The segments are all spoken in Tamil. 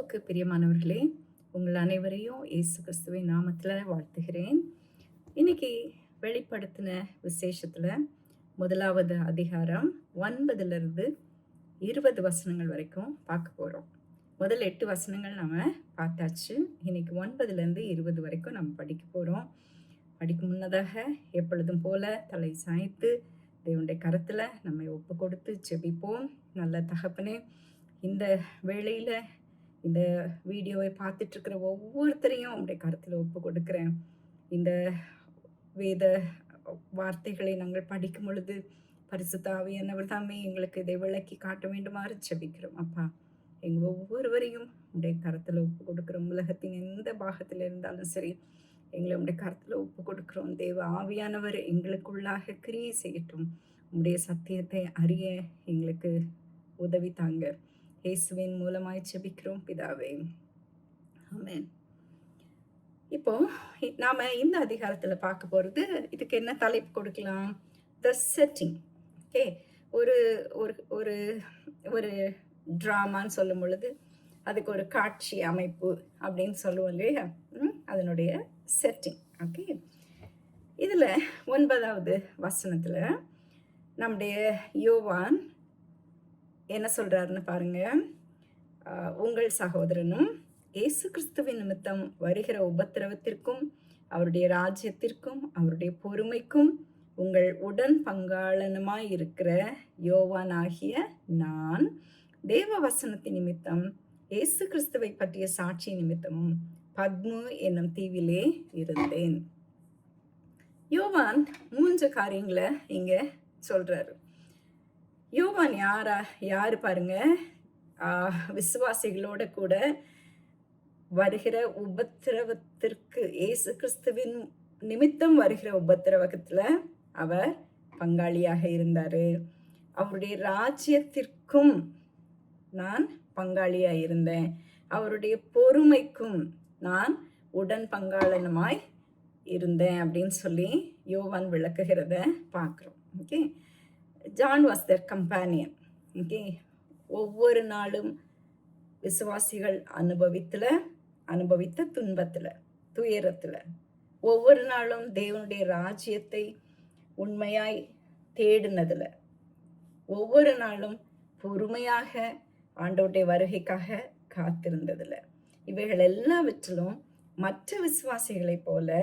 கிறிஸ்துவுக்கு பிரியமானவர்களே, உங்கள் அனைவரையும் இயேசு கிறிஸ்துவின் நாமத்தில் வாழ்த்துகிறேன். இன்னைக்கு வெளிப்படுத்தின விசேஷத்தில் முதலாவது அதிகாரம் 9லிருந்து 20 வசனங்கள் வரைக்கும் பார்க்க போகிறோம். முதல் 8 வசனங்கள் நம்ம பார்த்தாச்சு. இன்னைக்கு 9லேருந்து 20 வரைக்கும் நம்ம படிக்க போகிறோம். படிக்கும் முன்னதாக எப்பொழுதும் போல தலை சாய்த்து தேவனுடைய கரத்தில் நம்மை ஒப்பு கொடுத்து ஜெபிப்போம். நல்ல தகப்பனே, இந்த வேளையில் இந்த வீடியோவை பார்த்துட்ருக்கிற ஒவ்வொருத்தரையும் உங்களுடைய கருத்தில் ஒப்பு கொடுக்குறேன். இந்த வேத வார்த்தைகளை நாங்கள் படிக்கும் பொழுது பரிசுத்த ஆவியானவர் தாமே எங்களுக்கு இதை விளக்கி காட்ட வேண்டுமாறு ஜெபிக்கிறோம். அப்பா, எங்கள் ஒவ்வொருவரையும் உடைய கருத்தில் ஒப்பு கொடுக்குறோம். உலகத்தின் எந்த பாகத்தில் இருந்தாலும் சரி, எங்களை உடைய கருத்தில் ஒப்பு கொடுக்குறோம். தேவ ஆவியானவர் எங்களுக்குள்ளாக கிரியை செய்யட்டும். உடைய சத்தியத்தை அறிய எங்களுக்கு உதவி தாங்க. இயேசுவின் மூலமாய் ஜெபிக்கிறோம் பிதாவே, ஆமென். இப்போ நாம இந்த அதிகாரத்துல பார்க்க போறது, இதுக்கு என்ன தலைப்பு கொடுக்கலாம்? த செட்டிங். ஓகே, ஒரு ஒரு ஒரு ஒரு ட்ராமான்னு சொல்லும் பொழுது அதுக்கு ஒரு காட்சி அமைப்பு அப்படின்னு சொல்லுவோம் இல்லையா? அதனுடைய செட்டிங். ஓகே, இதுல 9வது வசனத்துல நம்முடைய யோவான் என்ன சொல்றாருன்னு பாருங்க. உங்கள் சகோதரனும் இயேசு கிறிஸ்துவின் நிமித்தம் வருகிற உபத்திரவத்திற்கும் அவருடைய ராஜ்யத்திற்கும் அவருடைய பொறுமைக்கும் உங்கள் உடன் பங்காளனுமாய் இருக்கிற யோவான் ஆகிய நான் தேவ வசனத்தின் நிமித்தம் இயேசு கிறிஸ்துவை பற்றிய சாட்சி நிமித்தமும் பத்மு என்னும் தீவிலே இருந்தேன். யோவான் 3 காரியங்களை இங்க சொல்றாரு. யோவான் யாரு பாருங்க? விசுவாசிகளோட கூட வருகிற உபத்திரவத்திற்கு, இயேசு கிறிஸ்துவின் நிமித்தம் வருகிற உபத்திரவத்துல அவர் பங்காளியாக இருந்தாரு. அவருடைய ராஜ்யத்திற்கும் நான் பங்காளியாக இருந்தேன். அவருடைய பொறுமைக்கும் நான் உடன் பங்காளனுமாய் இருந்தேன் அப்படின்னு சொல்லி யோவான் விளக்குகிறத பார்க்குறோம். Okay, John was their companion. Okay, ஒவ்வொரு நாளும் விசுவாசிகள் அனுபவித்த துன்பத்தில், துயரத்தில், ஒவ்வொரு நாளும் தேவனுடைய ராஜ்யத்தை உண்மையாய் தேடினதில், ஒவ்வொரு நாளும் பொறுமையாக ஆண்டவருடைய வருகைக்காக காத்திருந்ததில், இவைகள் எல்லாவற்றிலும் மற்ற விசுவாசிகளைப் போல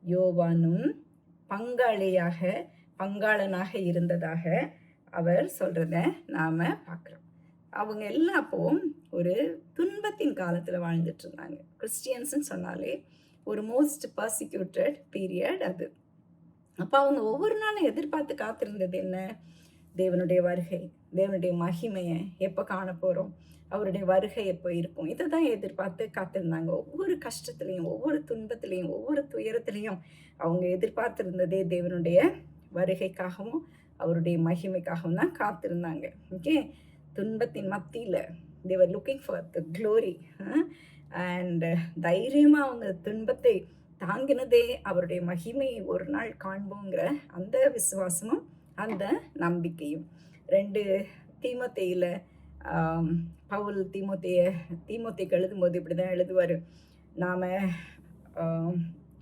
யோவானும் பங்காளனாக இருந்ததாக அவர் சொல்றத நாம பார்க்குறோம். அவங்க எல்லாப்பவும் ஒரு துன்பத்தின் காலத்தில் வாழ்ந்துட்டு இருந்தாங்க. கிறிஸ்டியன்ஸ்ன்னு சொன்னாலே ஒரு மோஸ்ட் பர்சிக்யூட்டட் பீரியட் அது. அப்போ அவங்க ஒவ்வொரு நாளும் எதிர்பார்த்து காத்திருந்தது என்ன? தேவனுடைய வருகை, தேவனுடைய மகிமையை எப்போ காண போகிறோம், அவருடைய வருகை எப்போ இருக்கும், இதை தான் எதிர்பார்த்து காத்திருந்தாங்க. ஒவ்வொரு கஷ்டத்துலேயும், ஒவ்வொரு துன்பத்திலையும், ஒவ்வொரு துயரத்துலேயும் அவங்க எதிர்பார்த்திருந்ததே தேவனுடைய வருகைக்காகவும் அவருடைய மகிமைக்காகவும் தான் காத்திருந்தாங்க. ஓகே, துன்பத்தின் மத்தியில் they were looking for the glory. And தைரியமாக அவங்க துன்பத்தை தாங்கினதே அவருடைய மகிமையை ஒரு நாள் காண்போங்கிற அந்த விசுவாசமும் அந்த நம்பிக்கையும். 2 தீமோத்தேயில பவுல் தீமோத்தேக்கு எழுதும்போது இப்படி தான் எழுதுவார். நாம்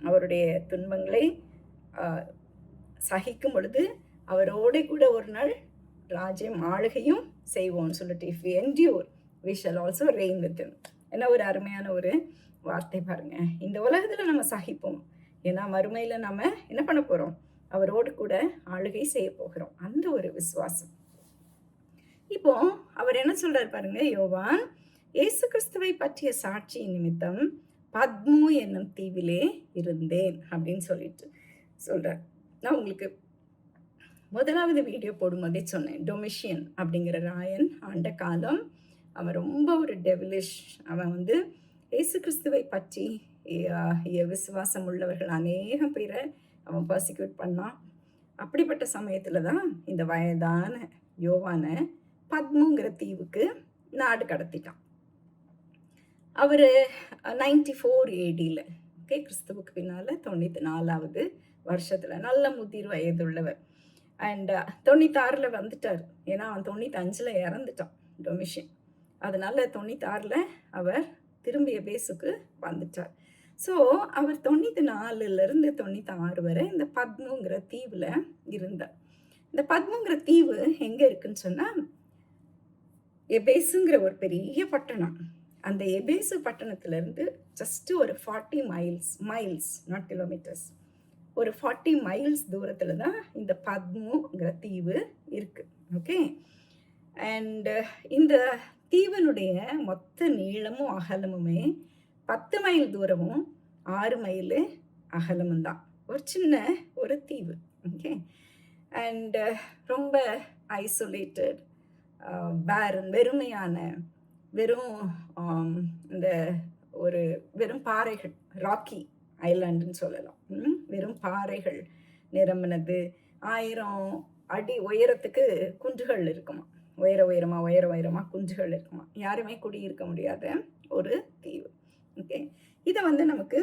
அவருடைய துன்பங்களை சகிக்கும் பொழுது அவரோட கூட ஒரு நாள் ராஜ்யம் ஆளுகையும் செய்வோம்னு சொல்லிட்டு, if we endure we shall also reign with him. என்ன ஒரு அருமையான ஒரு வார்த்தை பாருங்க. இந்த உலகத்தில் நம்ம சகிப்போம், ஏன்னா மறுமையில் நம்ம என்ன பண்ண போகிறோம்? அவரோடு கூட ஆளுகை செய்ய போகிறோம். அந்த ஒரு விசுவாசம். இப்போ அவர் என்ன சொல்றாரு பாருங்க, யோவான் இயேசு கிறிஸ்துவை பற்றிய சாட்சி நிமித்தம் பத்மு என்னும் தீவிலே இருந்தேன் அப்படின்னு சொல்லிட்டு சொல்றார். நான் உங்களுக்கு முதலாவது வீடியோ போடும்போதே சொன்னேன், டொமிஷியன் அப்படிங்கிற ராயன் ஆண்ட காலம். அவன் ரொம்ப ஒரு டெவிலிஷ். அவன் இயேசு கிறிஸ்துவை பற்றி விசுவாசம் உள்ளவர்கள் அநேகம் பேரை அவன் பர்சிக்யூட் பண்ணான். அப்படிப்பட்ட சமயத்தில் தான் இந்த வயதான யோவானை பத்முங்கிற தீவுக்கு நாடு கடத்திட்டான். அவர் 94 AD, ஓகே, கிறிஸ்துவுக்கு பின்னால் 94வது வருஷத்தில் நல்ல முதிர் வயதுள்ளவர். அண்ட் 96ல் வந்துட்டார். ஏன்னா அவன் 95ல் இறந்துட்டான் டொமிஷியன். அதனால 96ல் அவர் திரும்பி எபேசுக்கு வந்துட்டார். ஸோ அவர் 94லேருந்து 96 வரை இந்த பத்முங்கிற தீவில் இருந்தார். இந்த பத்முங்கிற தீவு எங்கே இருக்குன்னு சொன்னால், எபேசுங்கிற ஒரு பெரிய பட்டணம். அந்த எபேசு பட்டணத்திலேருந்து ஜஸ்ட்டு ஒரு 40 மைல்ஸ் நாட் கிலோமீட்டர்ஸ், ஒரு 40 மைல்ஸ் தூரத்தில் தான் இந்த பத்முங்கிற தீவு இருக்குது. ஓகே. அண்டு இந்த தீவனுடைய மொத்த நீளமும் அகலமுமே 10 மைல் தூரமும் 6 மைல் அகலமும் தான். ஒரு சின்ன ஒரு தீவு. ஓகே. அண்டு ரொம்ப ஐசோலேட்டட், வெறுமையான, வெறும் இந்த ஒரு வெறும் பாறைகள், ராக்கி ஐலாண்டுன்னு சொல்லலாம். வெறும் பாறைகள் நிரம்பினது. 1000 அடி உயரத்துக்கு குன்றுகள் இருக்குமா, உயரமாக குன்றுகள் இருக்குமா, யாருமே குடியிருக்க முடியாத ஒரு தீவு. ஓகே. இதை நமக்கு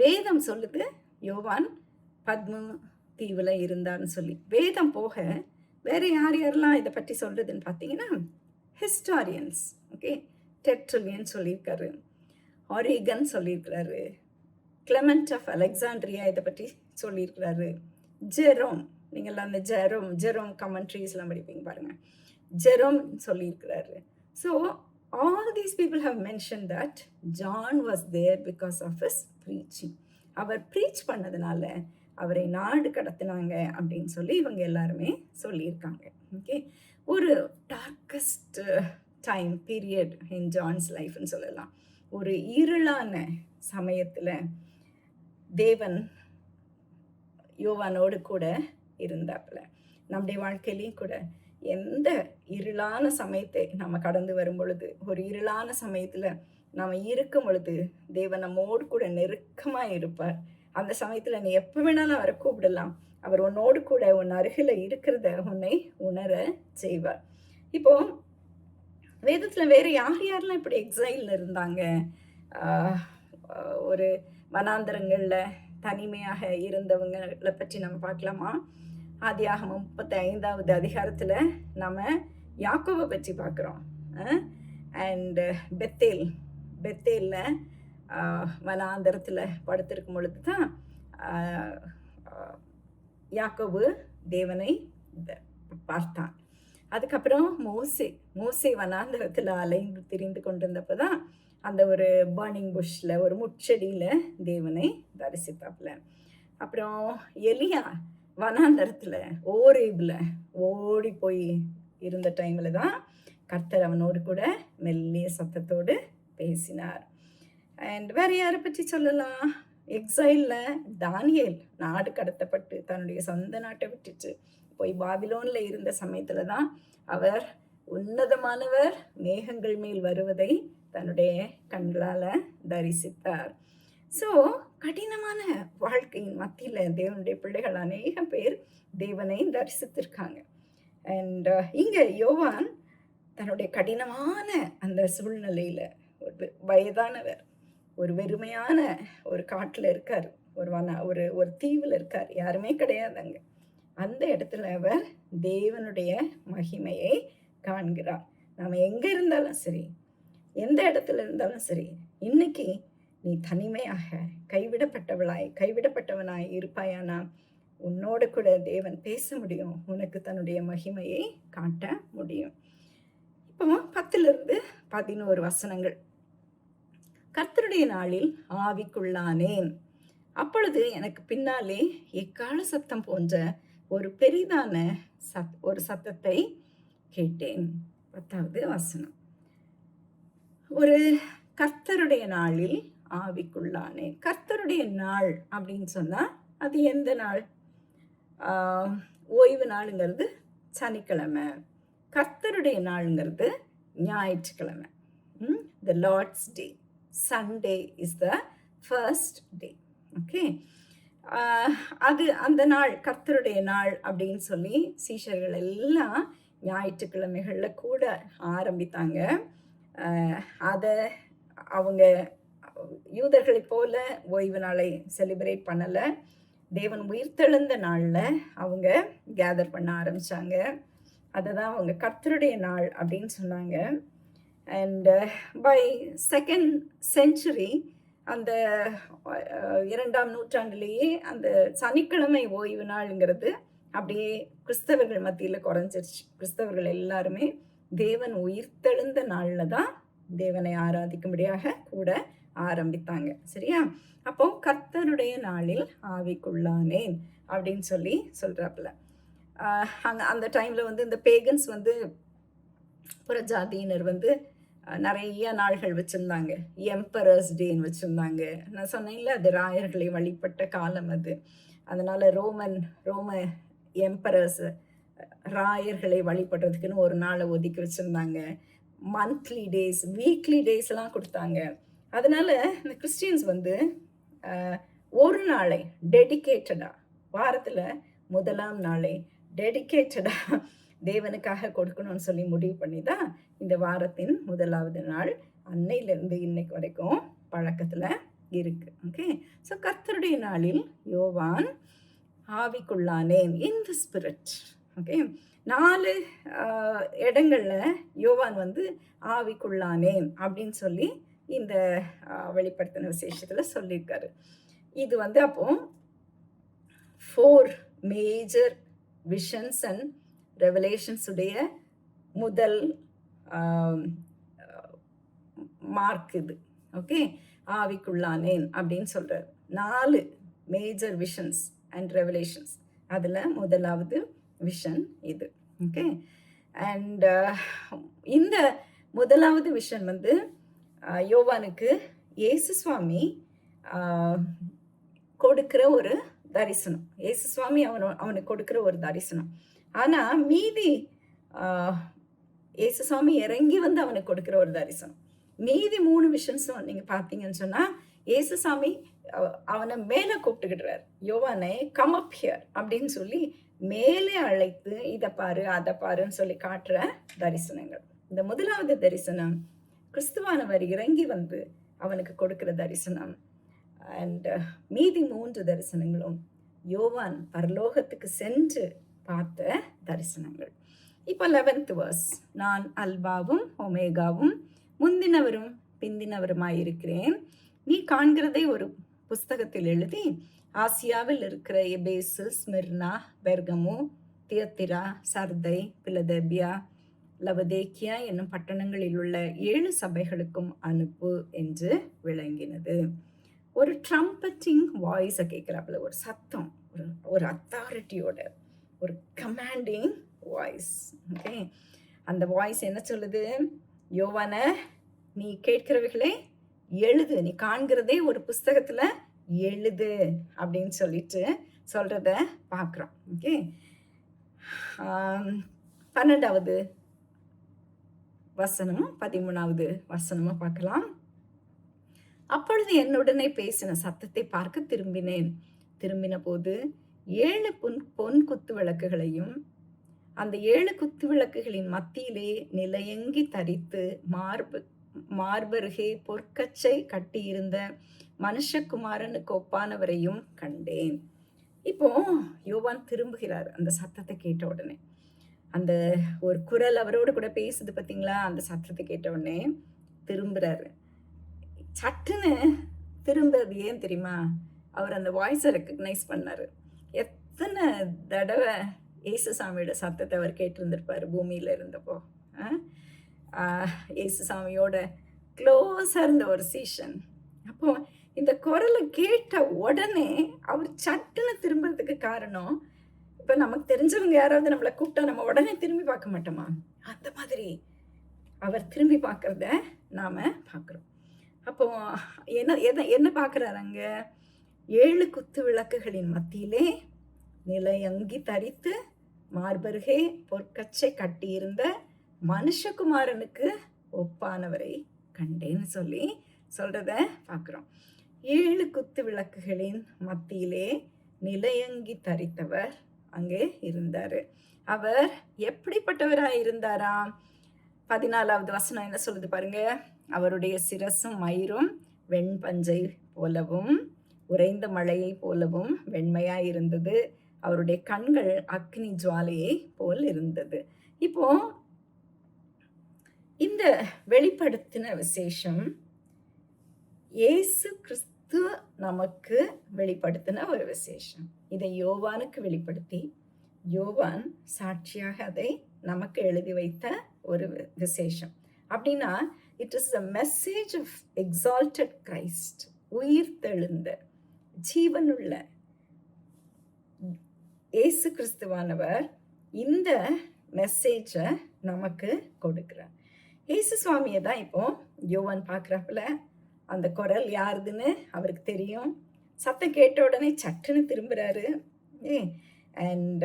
வேதம் சொல்லுது, யோவான் பத்மு தீவில் இருந்தான்னு சொல்லி. வேதம் போக வேற யாரெல்லாம் இதை பற்றி சொல்றதுன்னு பார்த்தீங்கன்னா, ஹிஸ்டாரியன்ஸ். ஓகே. டெர்ட்டுல்லியன் சொல்லியிருக்காரு, ஆரிகன் சொல்லியிருக்கிறாரு, கிளமெண்ட் ஆஃப் அலெக்சாண்ட்ரியா இதை பற்றி சொல்லியிருக்கிறாரு, ஜெரோம், நீங்கள்லாம் அந்த ஜெரோம் கமெண்ட்ரிஸ்லாம் படிப்பீங்க பாருங்க, ஜெரோம் சொல்லியிருக்கிறாரு. So all these people have mentioned that John was there because of his preaching. அவர் ப்ரீச் பண்ணதுனால அவரை நாடு கடத்தினாங்க அப்படின்னு சொல்லி இவங்க எல்லாருமே சொல்லியிருக்காங்க. ஓகே. ஒரு darkest time period in John's லைஃப்னு சொல்லலாம். ஒரு இருளான சமயத்தில் தேவன் யோவானோடு கூட இருந்தாப்புல. நம்முடைய வாழ்க்கையிலையும் கூட எந்த இருளான சமயத்தை நம்ம கடந்து வரும் பொழுது, ஒரு இருளான சமயத்தில் நம்ம இருக்கும் பொழுது தேவன் நம்மோடு கூட நெருக்கமாக இருப்பார். அந்த சமயத்தில் நீ எப்போ வேணாலும் அவரை கூப்பிடலாம். அவர் உன்னோடு கூட உன் அருகில் இருக்கிறத உன்னை உணர செய்வார். இப்போ வேதத்தில் வேறு யாரெல்லாம் இப்படி எக்ஸைலில் இருந்தாங்க, ஒரு வனாந்தரங்களில் தனிமையாக இருந்தவங்களை பற்றி நம்ம பார்க்கலாமா? ஆதியாகமம் 35வது அதிகாரத்தில் நம்ம யாக்கோவை பற்றி பார்க்குறோம். அண்டு பெத்தேலில் வனாந்தரத்தில் படுத்திருக்கும் பொழுது தான் யாக்கோபு தேவனை பார்த்தான். அதுக்கப்புறம் மோசே வனாந்தரத்தில் அலைந்து திரிந்து கொண்டிருந்தப்போ தான் அந்த ஒரு பர்னிங் புஷ்ல, ஒரு முட்செடியில் தேவனை தரிசித்தாப்புல. அப்புறம் எலியா வனாந்தரத்தில் ஓரேபில் ஓடி போய் இருந்த டைமில் தான் கர்த்தர் அவனோடு கூட மெல்லிய சத்தத்தோடு பேசினார். அண்ட் வேறு யாரை பற்றி சொல்லலாம்? எக்ஸைலில் தானியேல் நாடு கடத்தப்பட்டு தன்னுடைய சொந்த நாட்டை விட்டுச்சு போய் பாபிலோனில் இருந்த சமயத்தில் தான் அவர் உன்னதமானவர் மேகங்கள் மேல் வருவதை தன்னுடைய கண்களால் தரிசித்தார். ஸோ கடினமான வாழ்க்கையின் மத்தியில் தேவனுடைய பிள்ளைகள் அநேக பேர் தேவனை தரிசித்திருக்காங்க. அண்ட் இங்கே யோவான் தன்னுடைய கடினமான அந்த சூழ்நிலையில் ஒரு வயதானவர், ஒரு வெறுமையான ஒரு காட்டில் இருக்கார், ஒரு தீவில் இருக்கார், யாருமே கிடையாதுங்க. அந்த இடத்துல அவர் தேவனுடைய மகிமையை காண்கிறார். நாம் எங்கே இருந்தாலும் சரி, எந்த இடத்துல இருந்தாலும் சரி, இன்னைக்கு நீ தனிமையாக கைவிடப்பட்டவனாய் இருப்பாயானா உன்னோட கூட தேவன் பேச முடியும், உனக்கு தன்னுடைய மகிமையை காட்ட முடியும். இப்போ 10லிருந்து 11 வசனங்கள். கர்த்தருடைய நாளில் ஆவிக்குள்ளானேன், அப்பொழுது எனக்கு பின்னாலே எக்கால சத்தம் போன்ற ஒரு பெரிதான ஒரு சத்தத்தை கேட்டேன். 10வது வசனம். ஒரு கர்த்தருடைய நாளில் ஆவிக்குள்ளானே. கர்த்தருடைய நாள் அப்படின்னு சொன்னால் அது எந்த நாள்? ஓய்வு நாளுங்கிறது சனிக்கிழமை, கர்த்தருடைய நாளுங்கிறது ஞாயிற்றுக்கிழமை. The Lord's day, Sunday is the first day. Okay. அது அந்த நாள் கர்த்தருடைய நாள் அப்படின்னு சொல்லி சீஷர்கள் எல்லாம் ஞாயிற்றுக்கிழமைகளில் கூட ஆரம்பித்தாங்க. அதை அவங்க யூதர்களை போல ஓய்வு நாளை செலிப்ரேட் பண்ணலை. தேவன் உயிர்த்தெழுந்த நாளில் அவங்க கேதர் பண்ண ஆரம்பித்தாங்க. அதை தான் அவங்க கர்த்தருடைய நாள் அப்படின்னு சொன்னாங்க. அண்ட் பை செகண்ட் செஞ்சுரி அந்த 2ஆம் நூற்றாண்டிலேயே அந்த சனிக்கிழமை ஓய்வு நாளுங்கிறது அப்படியே கிறிஸ்தவர்கள் மத்தியில் குறைஞ்சிருச்சு. கிறிஸ்தவர்கள் எல்லாருமே தேவன் உயிர்த்தெழுந்த நாளில் தான் தேவனை ஆராதிக்கும்படியாக கூட ஆரம்பித்தாங்க. சரியா? அப்போ கர்த்தருடைய நாளில் ஆவிக்குள்ளானேன் அப்படின்னு சொல்லி சொல்றாப்புல. அந்த டைம்ல வந்து இந்த பேகன்ஸ் வந்து புறஜாதியினர் வந்து நிறைய நாள்கள் வச்சுருந்தாங்க. எம்பரர்ஸ் டேன்னு வச்சுருந்தாங்க. நான் சொன்னேன்ல, அது ராயர்களை வழிபட்ட காலம் அது. அதனால் ரோம எம்பரர்ஸ் ராயர்களை வழிபடுறதுக்குன்னு ஒரு நாளை ஒதுக்கி வச்சுருந்தாங்க. மந்த்லி டேஸ், வீக்லி டேஸ்லாம் கொடுத்தாங்க. அதனால் இந்த கிறிஸ்டியன்ஸ் வந்து ஒரு நாளை டெடிக்கேட்டடாக, வாரத்தில் முதலாம் நாளை டெடிக்கேட்டடாக தேவனுக்காக கொடுக்கணும்னு சொல்லி முடிவு பண்ணி தான் இந்த வாரத்தின் முதலாவது நாள் அன்னையிலேருந்து இன்னைக்கு வரைக்கும் பழக்கத்தில் இருக்கு. ஓகே, ஸோ கர்த்தருடைய நாளில் யோவான் ஆவிக்குள்ளானேன், இன் தி ஸ்பிரிட். ஓகே, 4 இடங்கள்ல யோவான் வந்து ஆவிக்குள்ளானேன் அப்படின்னு சொல்லி இந்த வெளிப்படுத்தின விசேஷத்தில் சொல்லியிருக்காரு. இது வந்து அப்போ 4 மேஜர் விஷன்ஸ் அண்ட் ரெவலேஷன்ஸ் உடைய முதல் மார்க் இது. ஓகே, ஆவிக்குள்ளானேன் அப்படின்னு சொல்றார். 4 மேஜர் விஷன்ஸ் அண்ட் ரெவலேஷன்ஸ், அதில் முதலாவது விஷன் இது. ஓகே, அண்ட் இந்த முதலாவது விஷன் வந்து யோவானுக்கு இயேசு சுவாமி கொடுக்கிற ஒரு தரிசனம். இயேசு சுவாமி அவனுக்கு கொடுக்கிற ஒரு தரிசனம். ஆனால் மீதி இயேசு சுவாமி இறங்கி வந்து அவனுக்கு கொடுக்கிற ஒரு தரிசனம். மீதி 3 விஷன்ஸும் நீங்கள் பார்த்தீங்கன்னு சொன்னால் இயேசு சாமி அவனை மேலே கூப்பிட்டுக்கிட்டுறார். யோவானே கம் அப் ஹியர் அப்படின்னு சொல்லி மேலே அழைத்து இதை பாரு அதை பாருன்னு சொல்லி காட்டுற தரிசனங்கள். இந்த முதலாவது தரிசனம் கிறிஸ்துவானவர் இறங்கி வந்து அவனுக்கு கொடுக்கிற தரிசனம். அண்ட் மீதி 3 தரிசனங்களும் யோவான் பரலோகத்துக்கு சென்று பார்த்த தரிசனங்கள். இப்போ 11th verse, நான் அல்பாவும் ஒமேகாவும் முந்தினவரும் பிந்தினவருமாயிருக்கிறேன். நீ காண்கிறதை ஒரு புஸ்தகத்தில் எழுதி ஆசியாவில் இருக்கிற எபேசு, ஸ்மிர்னா, பெர்கமு, தியத்திரா, சர்தை, பிலதெல்பியா, லவதேக்கியா என்னும் பட்டணங்களில் உள்ள 7 சபைகளுக்கும் அனுப்பு என்று விளங்கினது. ஒரு ட்ரம்பட்டிங் வாய்ஸை கேட்குறாப்புல, ஒரு சத்தம், ஒரு அத்தாரிட்டியோட, ஒரு கமாண்டிங் வாய்ஸ். ஓகே, அந்த வாய்ஸ் என்ன சொல்லுது? யோவான, நீ கேட்கிறவைகளை எழுது, நீ காண்கிறதே ஒரு புஸ்தகத்தில் எழுது அப்படின்னு சொல்லிட்டு சொல்கிறத பார்க்குறோம். ஓகே, 12வது வசனமும் 13வது வசனமும் பார்க்கலாம். அப்பொழுது என்னுடனே பேசின சத்தத்தை பார்க்க திரும்பினேன். திரும்பின போது 7 பொன் குத்து விளக்குகளையும் அந்த 7 குத்து விளக்குகளின் மத்தியிலே நிலையங்கி தரித்து மார்பருகே பொற்கச்சை கட்டியிருந்த மனுஷகுமாரனுக்கு ஒப்பானவரையும் கண்டேன். இப்போ யோவான் திரும்புகிறார். அந்த சத்தத்தை கேட்ட உடனே, அந்த ஒரு குரல் அவரோடு கூட பேசுது பார்த்தீங்களா, அந்த சத்தத்தை கேட்ட உடனே திரும்புறாரு. சட்டுன்னு திரும்புறது ஏன் தெரியுமா? அவர் அந்த வாய்ஸை ரெக்கக்னைஸ் பண்ணார். எத்தனை தடவை இயேசுசாமியோட சத்தத்தை அவர் கேட்டிருந்திருப்பார் பூமியில் இருந்தப்போ. இயேசுசாமியோட க்ளோஸாக இருந்த ஒரு சீஷன். அப்போ இந்த குரலை கேட்ட உடனே அவர் சட்டுன்னு திரும்புறதுக்கு காரணம், இப்போ நமக்கு தெரிஞ்சவங்க யாராவது நம்மளை கூப்பிட்டா நம்ம உடனே திரும்பி பார்க்க மாட்டோமா? அந்த மாதிரி அவர் திரும்பி பார்க்கறத நாம் பார்க்குறோம். அப்போ என்ன பார்க்குறாரு? அங்கே 7 குத்து விளக்குகளின் மத்தியிலே நிலையங்கி தரித்து மார்பருகே பொற்கச்சை கட்டியிருந்த மனுஷகுமாரனுக்கு ஒப்பானவரை கண்டேன்னு சொல்லி சொல்றத பார்க்குறோம். 7 குத்து விளக்குகளின் மத்தியிலே நிலையங்கி தரித்தவர் அங்கே இருந்தார். அவர் எப்படிப்பட்டவராக இருந்தாராம்? 14வது வசனம் என்ன சொல்லுது பாருங்க. அவருடைய சிரசும் மயிரும் வெண்பஞ்சை போலவும் உறைந்த மழையை போலவும் வெண்மையாய் இருந்தது. அவருடைய கண்கள் அக்னி ஜுவாலையை போல் இருந்தது. இப்போ இந்த வெளிப்படுத்தின விசேஷம் இயேசு கிறிஸ்து நமக்கு வெளிப்படுத்தின ஒரு விசேஷம். இதை யோவானுக்கு வெளிப்படுத்தி யோவான் சாட்சியாக அதை நமக்கு எழுதி வைத்த ஒரு விசேஷம். அப்படின்னா it is a message of exalted Christ, உயிர் தெழுந்த ஜீவனுள்ள இயேசு கிறிஸ்துவானவர் இந்த மெசேஜை நமக்கு கொடுக்கிறார். இயேசு சுவாமியை தான் இப்போ யோவான் பார்க்குறாப்புல அந்த குரல் யாருதுன்னு அவருக்கு தெரியும். சத்தம் கேட்ட உடனே சட்டுன்னு திரும்புகிறாரு. அண்ட்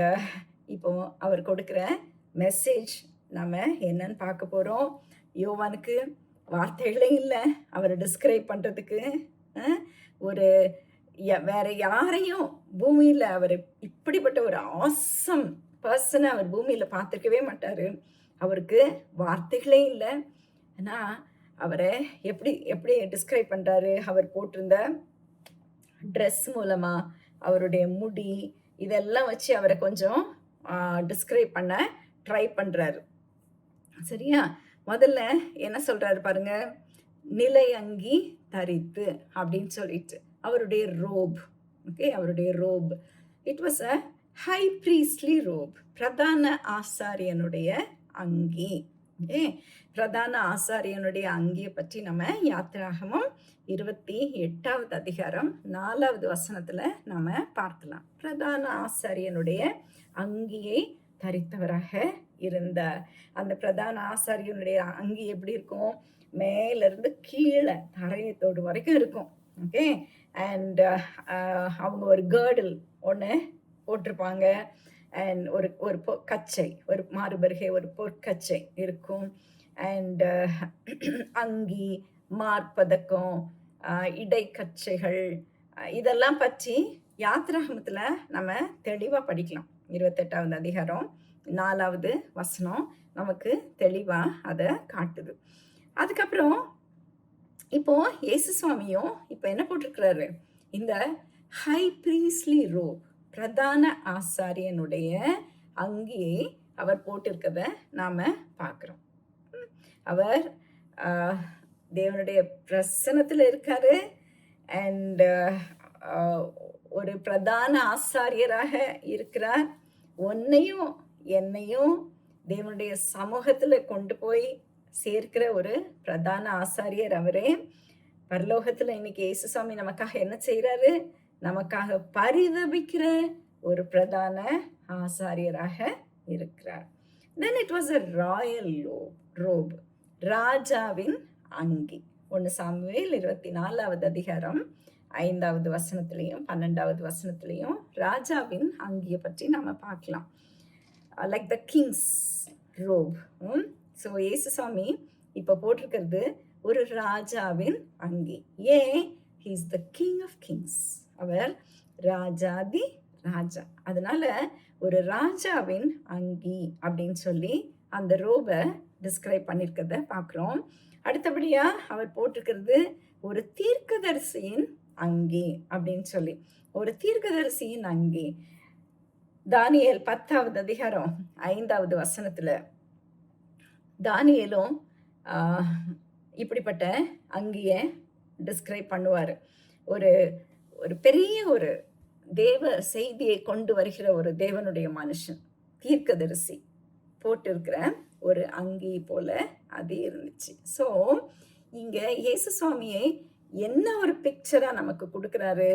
இப்போ அவர் கொடுக்குற மெசேஜ் நம்ம என்னன்னு பார்க்க போகிறோம். யோவானுக்கு வார்த்தைகளே இல்லை அவரை டிஸ்கிரைப் பண்ணுறதுக்கு. ஒரு வேற யாரையும் பூமியில் அவர் இப்படிப்பட்ட ஒரு ஆசம் பர்சனை அவர் பூமியில் பார்த்துருக்கவே மாட்டார். அவருக்கு வார்த்தைகளே இல்லை. ஆனால் அவரை எப்படி எப்படி டிஸ்கிரைப் பண்ணுறாரு? அவர் போட்டிருந்த ட்ரெஸ் மூலமாக, அவருடைய முடி, இதெல்லாம் வச்சு அவரை கொஞ்சம் டிஸ்கிரைப் பண்ண ட்ரை பண்ணுறாரு. சரியா? முதல்ல என்ன சொல்கிறாரு பாருங்க, நிலை அங்கி தரித்து அப்படின்னு சொல்லிட்டு அவருடைய ரோப். ஓகே, அவருடைய rope it was a high priestly rope, பிரதான ஆசாரியனுடைய அங்கி. ஓகே, பிரதான ஆசாரியனுடைய அங்கியை பற்றி நம்ம யாத்திராகமம் 28வது அதிகாரம் 4வது வசனத்தில் நம்ம பார்க்கலாம். பிரதான ஆசாரியனுடைய அங்கியை தரித்தவராக இருந்தார். அந்த பிரதான ஆசாரியனுடைய அங்கி எப்படி இருக்கும்? மேலேருந்து கீழே தரையத்தோடு வரைக்கும் இருக்கும். ஓகே, அண்ட் அவங்க ஒரு கேர்டில் ஒன்று போட்டிருப்பாங்க. அண்ட் ஒரு கச்சை, ஒரு மாறுபருகை, ஒரு பொற்கச்சை இருக்கும். அண்ட் அங்கி, மார்பதக்கம், இடைக்கச்சைகள், இதெல்லாம் பற்றி யாத்திராகமத்தில் நம்ம தெளிவாக படிக்கலாம். 28வது அதிகாரம் 4வது வசனம் நமக்கு தெளிவாக அதை காட்டுது. அதுக்கப்புறம் இப்போ இயேசு சுவாமியும் இப்போ என்ன போட்டிருக்கிறாரு? இந்த ஹை ப்ரீஸ்ட்லி ரோப், பிரதான ஆசாரியனுடைய அங்கியை அவர் போட்டிருக்கத நாம் பார்க்குறோம். அவர் தேவனுடைய பிரசன்னத்தில் இருக்காரு. அண்ட் ஒரு பிரதான ஆசாரியராக இருக்கிறார். உன்னையும் என்னையும் தேவனுடைய சமூகத்தில் கொண்டு போய் சேர்க்கிற ஒரு பிரதான ஆசாரியர் அவரே. பரலோகத்தில் இன்னைக்கு இயேசு சுவாமி நமக்காக என்ன செய்கிறாரு? நமக்காக பரிதபிக்கிற ஒரு பிரதான ஆசாரியராக இருக்கிறார். Then it was a Royal rope, ராஜாவின் அங்கி. 1 சாமுவேல் 24வது அதிகாரம் 5வது வசனத்திலையும் 12வது வசனத்திலையும் ராஜாவின் அங்கியை பற்றி நம்ம பார்க்கலாம். Like the king's robe. So Yesu Swami இப்போ போட்டிருக்கிறது ஒரு ராஜாவின் அங்கி. ஏன்? He is the king of kings. அவர் ராஜாதி ராஜா. அதனால ஒரு ராஜாவின் அங்கி அப்படின்னு சொல்லி அந்த ரோபை டிஸ்கிரைப் பண்ணியிருக்கிறத பார்க்குறோம். அடுத்தபடியாக அவர் போட்டிருக்கிறது ஒரு தீர்க்கதரிசியின் அங்கி அப்படின்னு சொல்லி. ஒரு தீர்க்கதரிசியின் அங்கி. தானியேல் 10வது அதிகாரம் 5வது வசனத்தில் தானியேலும் இப்படிப்பட்ட அங்கியை டிஸ்கிரைப் பண்ணுவார். ஒரு ஒரு பெரிய ஒரு தேவ செய்தியை கொண்டு வருகிற ஒரு தேவனுடைய மனுஷன், தீர்க்கதரிசி போட்டிருக்கிற ஒரு அங்கி போல அது இருந்துச்சு. ஸோ இங்கே இயேசு சுவாமியை என்ன ஒரு பிக்சராக நமக்கு கொடுக்குறாரு?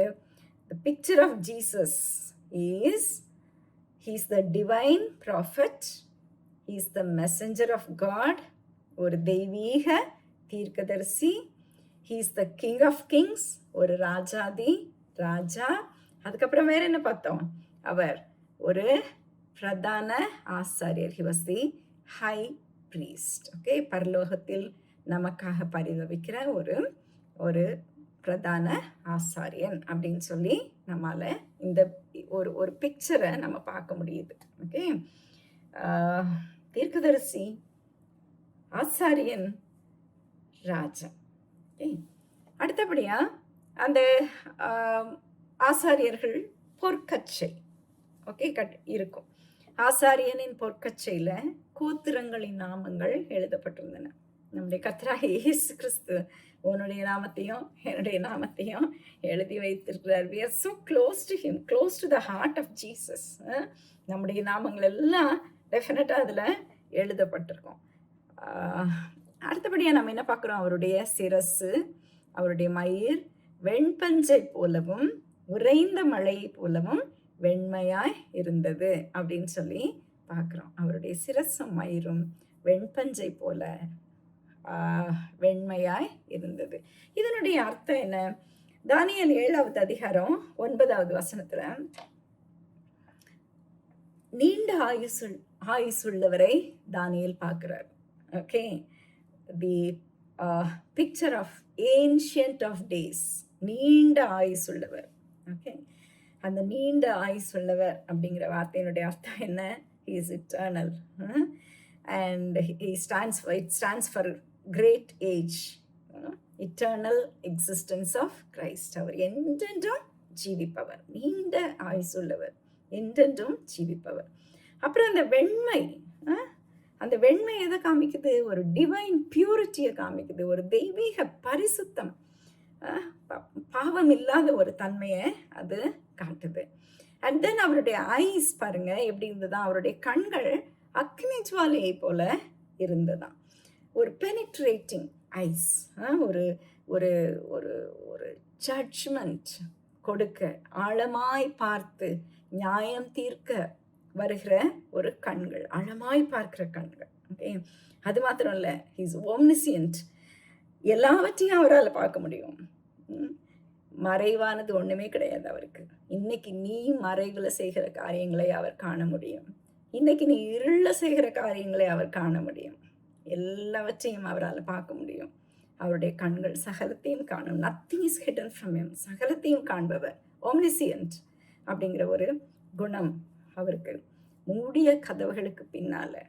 The picture of Jesus is he is the divine prophet, he is the messenger of God, ஒரு தெய்வீக தீர்க்கதரிசி. he is the king of kings, ஒரு ராஜாதி ராஜா. அதுக்கப்புறம் வேற என்ன பார்த்தோம்? அவர் ஒரு பிரதான ஆசாரியர். he was the high priest. Okay, பரலோகத்தில் நமக்காக பரிதவிக்கிற ஒரு பிரதான ஆசாரியன் அப்படின்னு சொல்லி நம்மால இந்த ஒரு பிக்சரை நம்ம பார்க்க முடியுது. ஓகே, தீர்க்கதரிசி, ஆசாரியன், ராஜா. ஓகே, அடுத்தபடியா அந்த ஆசாரியர்கள் பொற்கச்சை ஓகே இருக்கும். ஆசாரியனின் பொற்கச்சையில் கோத்திரங்களின் நாமங்கள் எழுதப்பட்டிருந்தன. நம்முடைய கர்த்தராகிய இயேசு கிறிஸ்து உன்னுடைய நாமத்தையும் என்னுடைய நாமத்தையும் எழுதி வைத்திருக்கிறார். we are so close to him, close to the heart of Jesus. நம்முடைய நாமங்கள் எல்லாம் டெஃபினட்டாக அதில் எழுதப்பட்டிருக்கோம். அடுத்தபடியாக நம்ம என்ன பார்க்குறோம்? அவருடைய சிரசு, அவருடைய மயிர் வெண்பஞ்சை போலவும் உறைந்த மழை போலவும் வெண்மையாய் இருந்தது அப்படின்னு சொல்லி பார்க்குறோம். அவருடைய சிரசும் மயிரும் வெண்பஞ்சை போல வெண்மையாய் இருந்தது. இதனுடைய அர்த்தம் என்ன? தானியேல் 7வது அதிகாரம் 9வது வசனத்துல நீண்ட ஆயுசுள்ளவரை தானியேல் பார்க்கிறார். Okay, the picture of ancient of days, நீண்ட ஆயுசுள்ளவர். ஓகே, அந்த நீண்ட ஆயுசுள்ளவர் அப்படிங்கிற வார்த்தையினுடைய அர்த்தம் என்ன? He is eternal, and it stands for great age, eternal existence of Christ. அவர் என்றென்றும் ஜீவிப்பவர், நீண்ட ஆயுசுள்ளவர், என்றென்றும் ஜீவிப்பவர். அப்புறம் அந்த வெண்மை, அந்த வெண்மை எதை காமிக்குது? ஒரு டிவைன் பியூரிட்டியை காமிக்குது, ஒரு தெய்வீக பரிசுத்தம், பாவம் இல்லாத ஒரு தன்மையை அது காட்டுது. அண்ட் தென் அவருடைய ஐஸ் பாருங்க எப்படி இருந்ததுதான், அவருடைய கண்கள் அக்னி ஜுவாலையை போல இருந்ததுதான். ஒரு பெனிட்ரேட்டிங் ஐஸ், ஒரு ஒரு ஒரு ஒரு ஜட்ஜ்மெண்ட் கொடுக்க, ஆழமாய் பார்த்து நியாயம் தீர்க்க வருகிற ஒரு கண்கள், ஆழமாய் பார்க்கிற கண்கள். ஓகே, அது மாத்திரம் இல்லை, ஹீஸ் ஓம்னிசியன்ட், எல்லாவற்றையும் அவரால் பார்க்க முடியும். மறைவானது ஒன்றுமே கிடையாது அவருக்கு. இன்னைக்கு நீ மறைவில் செய்கிற காரியங்களை அவர் காண முடியும். இன்னைக்கு நீ இருளில் செய்கிற காரியங்களை அவர் காண முடியும். எல்லாவற்றையும் அவரால் பார்க்க முடியும். அவருடைய கண்கள் சகலத்தையும் காணும். Nothing is hidden from him. சகலத்தையும் காண்பவர், ஓம்னிசியன்ட் அப்படிங்கிற ஒரு குணம் அவருக்கு. மூடிய கதவுகளுக்கு பின்னால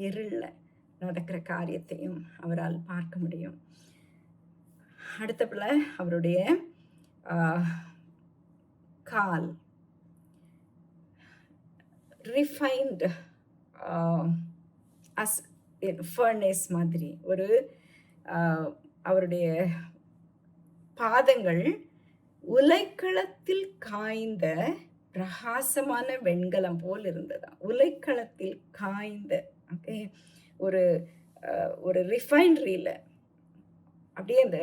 இருளில் நடக்கிற காரியத்தையும் அவரால் பார்க்க முடியும். அடுத்தபடில அவருடைய கால் ரிஃபைன்டு அஸ் ஃபர்னேஸ் மாதிரி, ஒரு அவருடைய பாதங்கள் உலைக்களத்தில் காய்ந்த பிரகாசமான வெண்கலம் போல் இருந்ததா. உலைக்களத்தில் காய்ந்த, ஓகே, ஒரு ரிஃபைனரியில் அப்படியே அந்த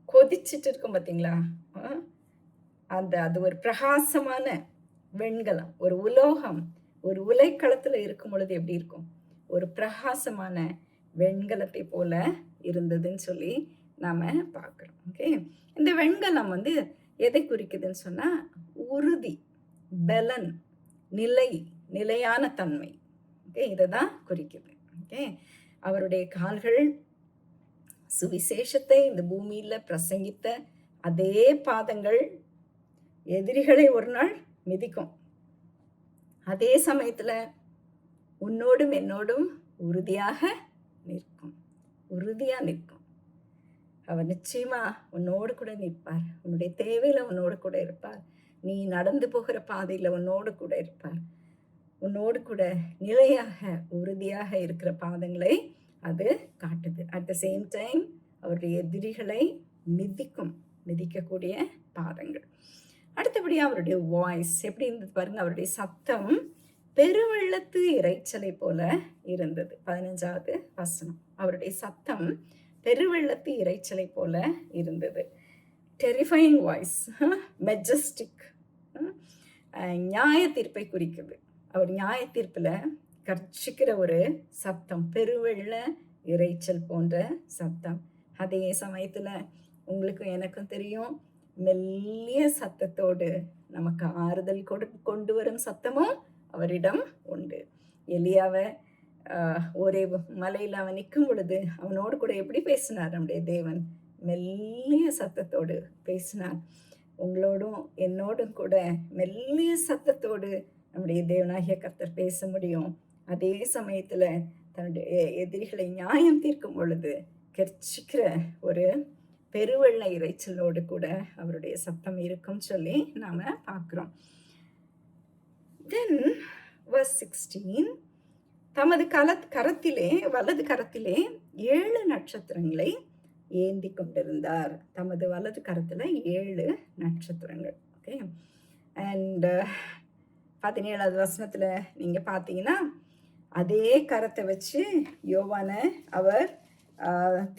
கொதிச்சுட்டு இருக்கும் பார்த்தீங்களா, அது ஒரு பிரகாசமான வெண்கலம், ஒரு உலோகம் ஒரு உலைக்களத்தில் இருக்கும் பொழுது எப்படி இருக்கும்? ஒரு பிரகாசமான வெண்கலத்தை போல இருந்ததுன்னு சொல்லி நாம் பார்க்குறோம். ஓகே, இந்த வெண்கலம் எதை குறிக்குதுன்னு சொன்னால் உறுதி, பலன், நிலையான தன்மை. ஓகே, இதை தான் குறிக்குது. ஓகே, அவருடைய கால்கள் சுவிசேஷத்தை இந்த பூமியில் பிரசங்கித்த அதே பாதங்கள் எதிரிகளை ஒரு நாள் மிதிக்கும். அதே சமயத்தில் உன்னோடும் என்னோடும் உறுதியாக நிற்கும். அவர் நிச்சயமா உன்னோடு கூட நிற்பார். உன்னுடைய தேவையில உன்னோடு கூட இருப்பார். நீ நடந்து போகிற பாதையில உன்னோடு கூட இருப்பார். உன்னோடு கூட நிலையாக உறுதியாக இருக்கிற பாதங்களை அது காட்டுது. அட் த சேம் டைம் அவருடைய எதிரிகளை மிதிக்கக்கூடிய பாதங்கள். அடுத்தபடி அவருடைய வாய்ஸ் எப்படி இருந்தது பாருங்க. அவருடைய சத்தம் பெருவெள்ளத்து இறைச்சலை போல இருந்தது. 15வது வசனம். அவருடைய சத்தம் பெருவெள்ளத்து இறைச்சலை போல இருந்தது. டெரிஃபைங் வாய்ஸ், மெஜஸ்டிக், நியாய தீர்ப்பை குறிக்குது. அவர் நியாய தீர்ப்பில் கர்ச்சிக்கிற ஒரு சத்தம், பெருவெள்ள இறைச்சல் போன்ற சத்தம். அதே சமயத்தில் உங்களுக்கும் எனக்கும் தெரியும், மெல்லிய சத்தத்தோடு நமக்கு ஆறுதல் கொண்டு வரும் சத்தமும் அவரிடம் உண்டு. எலியாவை ஒரே மலையில் அவன் நிற்கும் பொழுது அவனோடு கூட எப்படி பேசினார் நம்முடைய தேவன்? மெல்லிய சத்தத்தோடு பேசினார். உங்களோடும் என்னோடும் கூட மெல்லிய சத்தத்தோடு நம்முடைய தேவனாகிய கர்த்தர் பேச முடியும். அதே சமயத்தில் தன்னுடைய எதிரிகளை நியாயம் தீர்க்கும் பொழுது கெர்ச்சிக்கிற ஒரு பெருவெள்ள இறைச்சலோடு கூட அவருடைய சத்தம் இருக்கும் சொல்லி நாம் பார்க்குறோம். Then verse 16, தமது கரத்திலே, வலது கரத்திலே 7 நட்சத்திரங்களை ஏந்தி கொண்டிருந்தார். தமது வலது கரத்துல 7 நட்சத்திரங்கள். ஓகே. அண்ட் 17வது வசனத்துல நீங்க பார்த்தீங்கன்னா, அதே கரத்தை வச்சு யோவான அவர்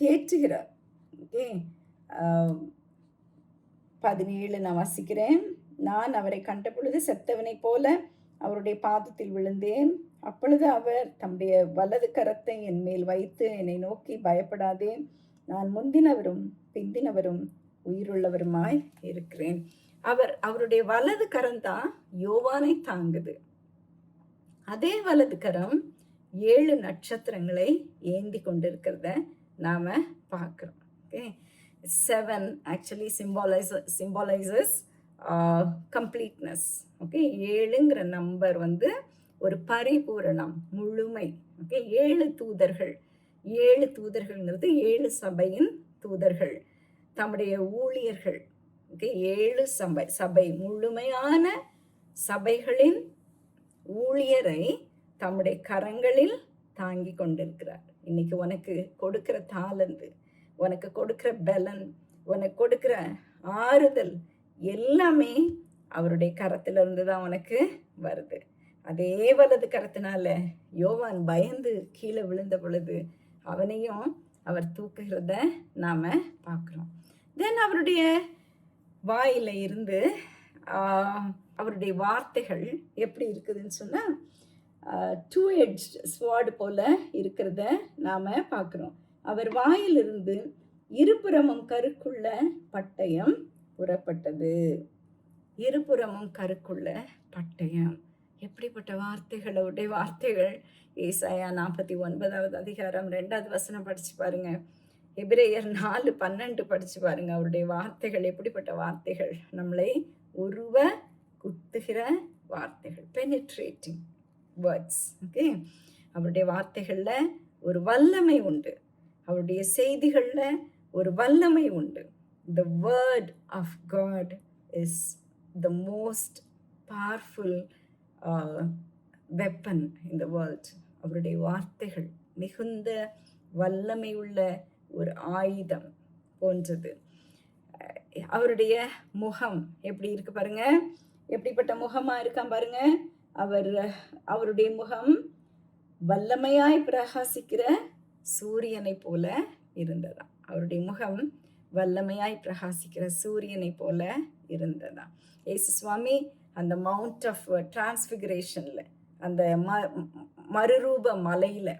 தேற்றுகிறார். ஓகே. 17 நான் வாசிக்கிறேன். நான் அவரை கண்ட பொழுது செத்தவனைப் போல அவருடைய பாதத்தில் விழுந்தேன். அப்பொழுது அவர் தம்முடைய வலது கரத்தை என் மேல் வைத்து என்னை நோக்கி, பயப்படாதே, நான் முந்தினவரும் பிந்தினவரும் உயிருள்ளவருமாய் இருக்கிறேன். அவருடைய வலது கரம் தான் யோவானை தாங்குது. அதே வலது கரம் 7 நட்சத்திரங்களை ஏந்தி கொண்டிருக்கிறத நாம பார்க்கிறோம். Okay. 7 actually symbolizes completeness. Okay. 7ங்கிற நம்பர் ஒரு பரிபூரணம், முழுமை. ஓகே. 7 தூதர்கள், 7 தூதர்கள்ங்கிறது 7 சபையின் தூதர்கள், தம்முடைய ஊழியர்கள். ஓகே. 7 சபை முழுமையான சபைகளின் ஊழியரை தம்முடைய கரங்களில் தாங்கி கொண்டிருக்கிறார். இன்னைக்கு உனக்கு கொடுக்கிற தாளந்து, உனக்கு கொடுக்கிற பலன், உனக்கு கொடுக்கிற ஆறுதல் எல்லாமே அவருடைய கரத்திலிருந்து தான் உனக்கு வருது. அதே வலது கரத்தினால யோவான் பயந்து கீழே விழுந்த பொழுது அவனையும் அவர் தூக்குகிறத நாம பார்க்கிறோம். தென் அவருடைய வாயில இருந்து அவருடைய வார்த்தைகள் எப்படி இருக்குதுன்னு சொன்னா, 2-edged sword போல இருக்கிறத நாம பார்க்கிறோம். அவர் வாயிலிருந்து இருபுறமும் கருக்குள்ள பட்டயம் புறப்பட்டது. இருபுறமும் கருக்குள்ள பட்டயம். எப்படிப்பட்ட வார்த்தைகளுடைய வார்த்தைகள்! ஏசாயா 49வது அதிகாரம் 2வது வசனம் படிச்சு பாருங்க. எபிரேயர் 4:12 படிச்சு பாருங்க. அவருடைய வார்த்தைகள் எப்படிப்பட்ட வார்த்தைகள்! நம்மளை உருவ குத்துகிற வார்த்தைகள், பெனிட்ரேட்டிங் வேர்ட்ஸ். ஓகே. அவருடைய வார்த்தைகள்ல ஒரு வல்லமை உண்டு. அவருடைய செய்திகள்ல ஒரு வல்லமை உண்டு. The word of God is the most powerful weapon in the world. அவருடைய வார்த்தைகள் மிகுந்த வல்லமை உள்ள ஒரு ஆயுதம் போன்றது. அவருடைய முகம் எப்படி இருக்கு பாருங்க. எப்படிப்பட்ட முகமா இருக்கான் பாருங்க. அவருடைய முகம் வல்லமையாய் பிரகாசிக்கிற சூரியனை போல இருந்ததா. அவருடைய முகம் வல்லமையாய் பிரகாசிக்கிற சூரியனை போல இருந்ததா. இயேசு சுவாமி அந்த மவுண்ட் ஆஃப் டிரான்ஸ்பிகரேஷன்ல, அந்த மறுரூப மலையில,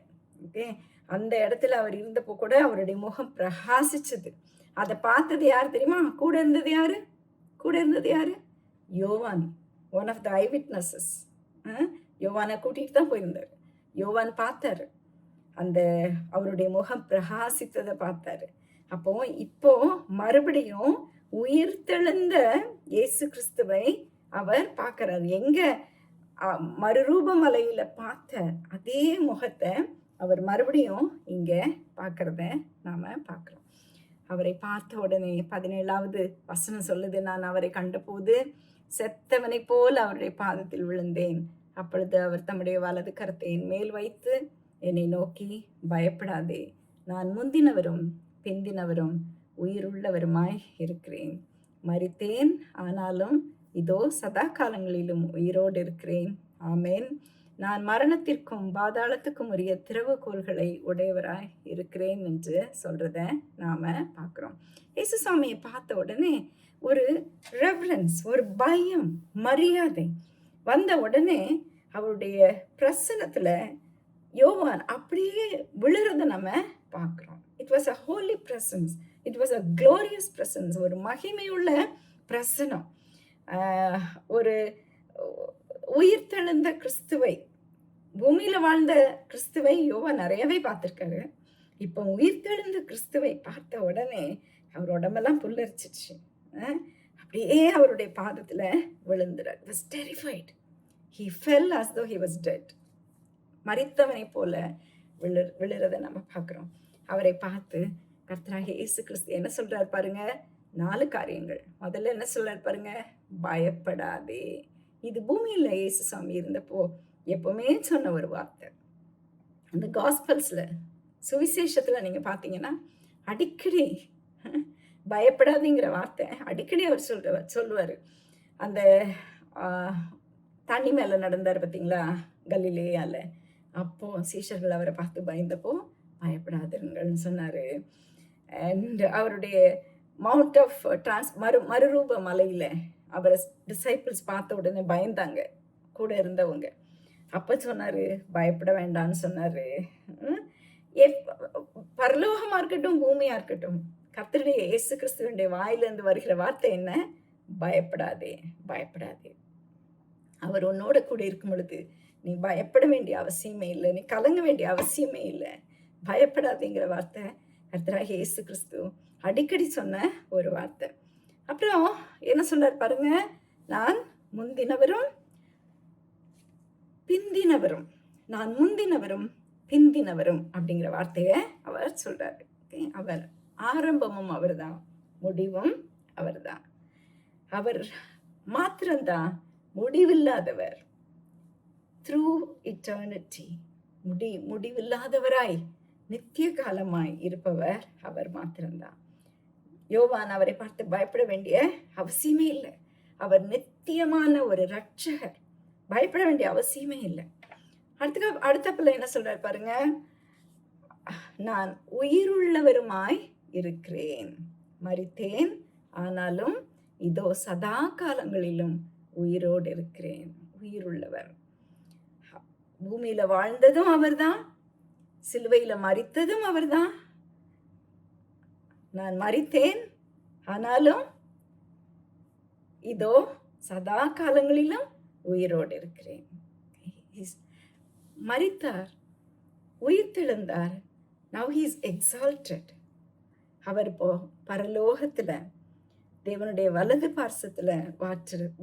ஓகே, அந்த இடத்துல அவர் இருந்தப்போ கூட அவருடைய முகம் பிரகாசிச்சது. அதை பார்த்தது யார் தெரியுமா? கூட இருந்தது யாரு? யோவான், one of the eye witnesses. யோவானை கூட்டிட்டு தான் போயிருந்தாரு. யோவான் பார்த்தாரு, அந்த அவருடைய முகம் பிரகாசித்ததை பார்த்தாரு. அப்போ இப்போ மறுபடியும் உயிர்த்தெழுந்த இயேசு கிறிஸ்துவை அவர் பார்க்கிறார். எங்க மறுரூப மலையில பார்த்த அதே முகத்தை அவர் மறுபடியும் இங்க பார்க்கறத நாம பார்க்கிறோம். அவரை பார்த்த உடனே 17வது வசனம் சொல்லுது, நான் அவரை கண்டபோது செத்தவனை போல் அவருடைய பாதத்தில் விழுந்தேன். அப்பொழுது அவர் தம்முடைய வலது கரத்தை என் மேல் வைத்து என்னை நோக்கி, பயப்படாதே, நான் முந்தினவரும் பிந்தினவரும் உயிருள்ளவருமாய் இருக்கிறேன். மரித்தேன், ஆனாலும் இதோ சதா காலங்களிலும் உயிரோடு இருக்கிறேன். ஆமேன். நான் மரணத்திற்கும் பாதாளத்துக்கும் உரிய திறவுகோல்களை உடையவராய் இருக்கிறேன் என்று சொல்றத நாம பார்க்கிறோம். இயேசுசாமியை பார்த்த உடனே ஒரு ரெவரன்ஸ், ஒரு பயம், மரியாதை வந்த உடனே அவருடைய பிரசன்னத்துல யோவான் அப்படியே விழுறத நம்ம பார்க்கிறோம். It was a holy presence, it was a glorious presence, ஒரு மகிமையுள்ள பிரசனம். ஒரு உயிர்த்தெழுந்த கிறிஸ்துவை, பூமியில வாழ்ந்த கிறிஸ்துவை யோவான் நிறையவே பார்த்திருக்காரு. இப்போ உயிர்த்தெழுந்த கிறிஸ்துவை பார்த்த உடனே அவர் உடம்பெல்லாம் புல்லரிச்சிச்சு. அப்படியே அவருடைய பாதத்துல விழுந்துறார். Was terrified. He fell as though he was dead. மரித்தவனை போல விழுறத நம்ம பார்க்கிறோம். அவரை பார்த்து கர்த்தராகிய இயேசு கிறிஸ்து என்ன சொல்றாரு பாருங்க, 4 காரியங்கள். முதல்ல என்ன சொல்றாரு பாருங்க, பயப்படாதே. இது பூமியில இயேசு சாமி இருந்தப்போ எப்பவுமே சொன்ன ஒரு வார்த்தை. அந்த காஸ்பல்ஸில் சுவிசேஷத்தில் நீங்கள் பார்த்தீங்கன்னா அடிக்கடி பயப்படாதீங்கிற வார்த்தை அடிக்கடி அவர் சொல்லுவார். அந்த தண்ணி மேலே நடந்தார் பார்த்தீங்களா கலிலேயால, அப்போ சீஷர்கள் அவரை பார்த்து பயந்தப்போ பயப்படாதுங்கள்னு சொன்னார். அண்ட் அவருடைய மவுண்ட் ஆஃப் மறுரூப மலையில் அவரை டிசைபிள்ஸ் பார்த்த உடனே பயந்தாங்க கூட இருந்தவங்க. அப்போ சொன்னார் பயப்பட வேண்டான்னு சொன்னார். பரலோகமாக இருக்கட்டும் பூமியாக இருக்கட்டும், கர்த்தருடைய இயேசு கிறிஸ்துவனுடைய வாயிலிருந்து வருகிற வார்த்தை என்ன? பயப்படாதே, பயப்படாதே. அவர் உன்னோட கூட இருக்கும் பொழுது நீ பயப்பட வேண்டிய அவசியமே இல்லை, நீ கலங்க வேண்டிய அவசியமே இல்லை. பயப்படாதேங்கிற வார்த்தை கர்த்தராகிய இயேசு கிறிஸ்து அடிக்கடி சொன்ன ஒரு வார்த்தை. அப்புறம் என்ன சொன்னார் பாருங்க, நான் முந்தினவரும் பிந்தினவரும், நான் முந்தினவரும் பிந்தினவரும் அப்படிங்கிற வார்த்தையை அவர் சொல்றாரு. அவர் ஆரம்பமும் அவர் தான், முடிவும் அவர் தான். அவர் மாத்திரம்தான் முடிவில்லாதவர். த்ரூ இட்டர்னிட்டி, முடிவில்லாதவராய் நித்திய காலமாய் இருப்பவர் அவர் மாத்திரம்தான். யோவான் அவரை பார்த்து பயப்பட வேண்டிய அவசியமே இல்லை. அவர் நித்தியமான ஒரு ரட்சகர், பயப்பட வேண்டிய அவசியமே இல்லை. அடுத்தப்பில் என்ன சொல்றாரு பாருங்க, நான் உயிருள்ளவருமாய் இருக்கிறேன், மரித்தேன் ஆனாலும் இதோ சதா காலங்களிலும் உயிரோடு இருக்கிறேன். உயிருள்ளவர். பூமியில வாழ்ந்ததும் அவர்தான், சிலுவையில மரித்ததும் அவர்தான். நான் மரித்தேன் ஆனாலும் இதோ சதா காலங்களிலும் உயிரோடு இருக்கிறேன். மரித்தார், உயிர்த்தெழுந்தார். Now he is exalted. அவர் இப்போ பரலோகத்துல தேவனுடைய வலது பார்சத்துல